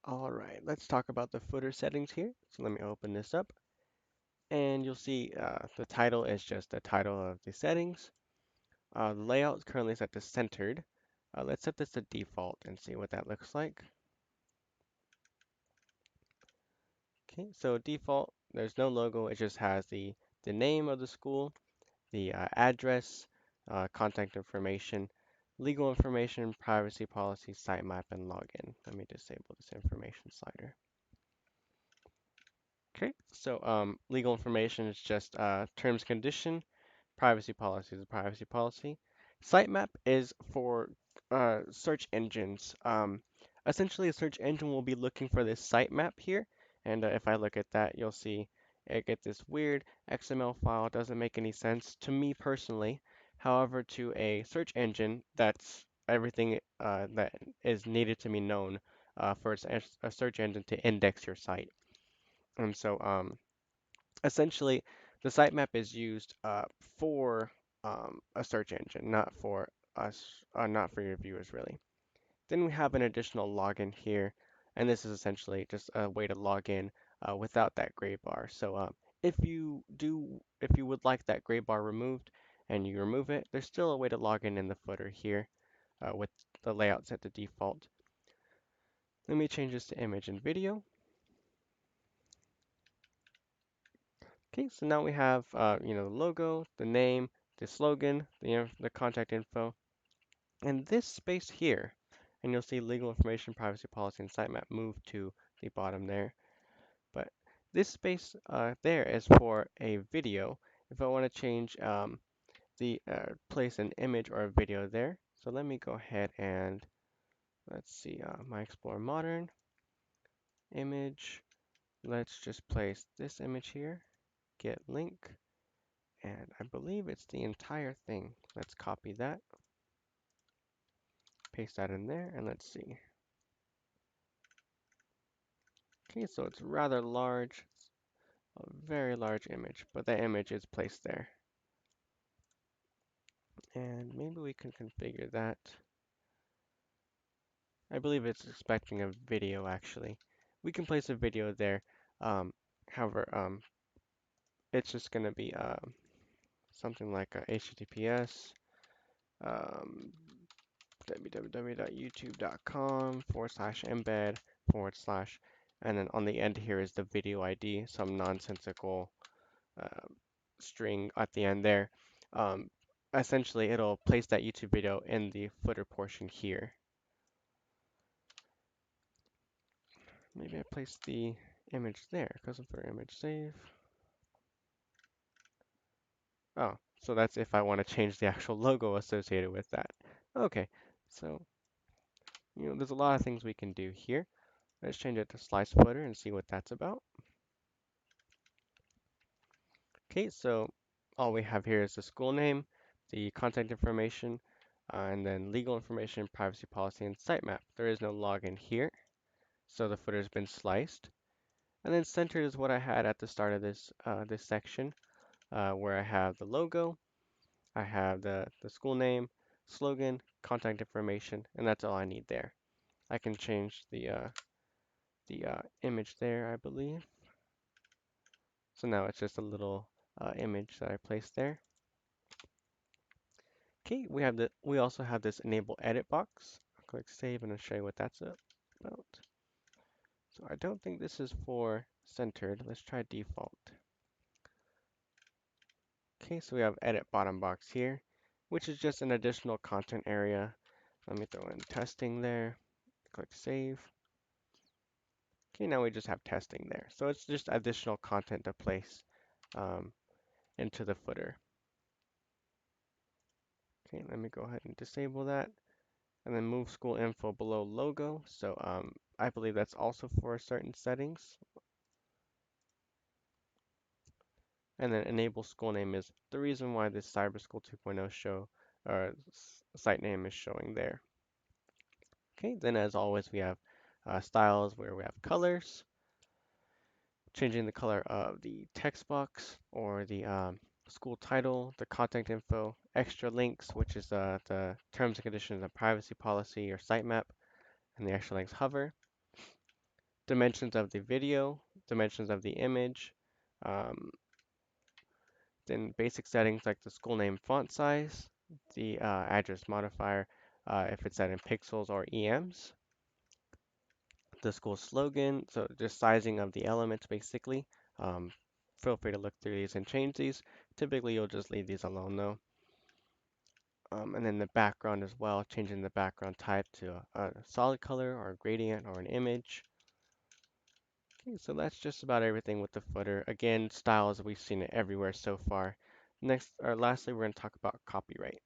All right, let's talk about the footer settings here. So let me open this up and you'll see the title is just the title of the settings. The layout is currently set to centered. Let's set this to default and see what that looks like. Okay, so default, there's no logo. It just has the name of the school, the address, contact information, legal information, privacy policy, sitemap, and login. Let me disable this information slider. Okay, so legal information is just terms condition. Privacy policy is a privacy policy. Sitemap is for search engines. Essentially, a search engine will be looking for this sitemap here, and if I look at that, you'll see it get this weird XML file. Doesn't make any sense to me personally. However, to a search engine, that's everything that is needed to be known for a search engine to index your site. And so, essentially, the sitemap is used for a search engine, not for us, not for your viewers, really. Then we have an additional login here, and this is essentially just a way to log in without that gray bar. So if you would like that gray bar removed and you remove it, there's still a way to log in the footer here with the layout set to default. Let me change this to image and video. Okay, so now we have, the logo, the name, the slogan, the contact info, and this space here, and you'll see legal information, privacy policy, and sitemap move to the bottom there. But this space there is for a video. If I want to change the place an image or a video there, so let me go ahead and let's see, my Explorer Modern image. Let's just place this image here, get link. And I believe it's the entire thing. Let's copy that, paste that in there, and let's see. Okay, so it's rather large, a very large image, but that image is placed there. And maybe we can configure that. I believe it's expecting a video actually. We can place a video there. Um, however, it's just going to be something like a HTTPS um, www.youtube.com/embed and then on the end here is the video ID, some nonsensical uh, string at the end there. Um, Essentially, it'll place that YouTube video in the footer portion here. Maybe I place the image there, custom footer image save. Oh, so that's if I want to change the actual logo associated with that. Okay, so there's a lot of things we can do here. Let's change it to slice footer and see what that's about. Okay, so all we have here is the school name, the contact information, and then legal information, privacy policy, and sitemap. There is no login here, so the footer's been sliced. And then centered is what I had at the start of this section, where I have the logo, I have the school name, slogan, contact information, and that's all I need there. I can change the image there, I believe. So now it's just a little image that I placed there. Okay, we also have this enable edit box. I'll click save and I'll show you what that's about. So I don't think this is for centered. Let's try default. Okay, so we have edit bottom box here, which is just an additional content area. Let me throw in testing there. Click save. Okay, now we just have testing there. So it's just additional content to place um, into the footer. Okay, let me go ahead and disable that. And then move school info below logo. So I believe that's also for certain settings. And then enable school name is the reason why this Cyberschool 2.0 show or site name is showing there. Okay, then as always we have styles where we have colors, changing the color of the text box or the school title, the contact info, extra links, which is the terms and conditions and privacy policy or sitemap, and the extra links hover. dimensions of the video, dimensions of the image, um, then basic settings like the school name font size, the address modifier if it's set in pixels or EMs, the school slogan, so just sizing of the elements basically. Um, Feel free to look through these and change these. Typically, you'll just leave these alone though. And then the background as well, changing the background type to a solid color or a gradient or an image. Okay, so that's just about everything with the footer. Again, styles, we've seen it everywhere so far. Next, or lastly, we're going to talk about copyright.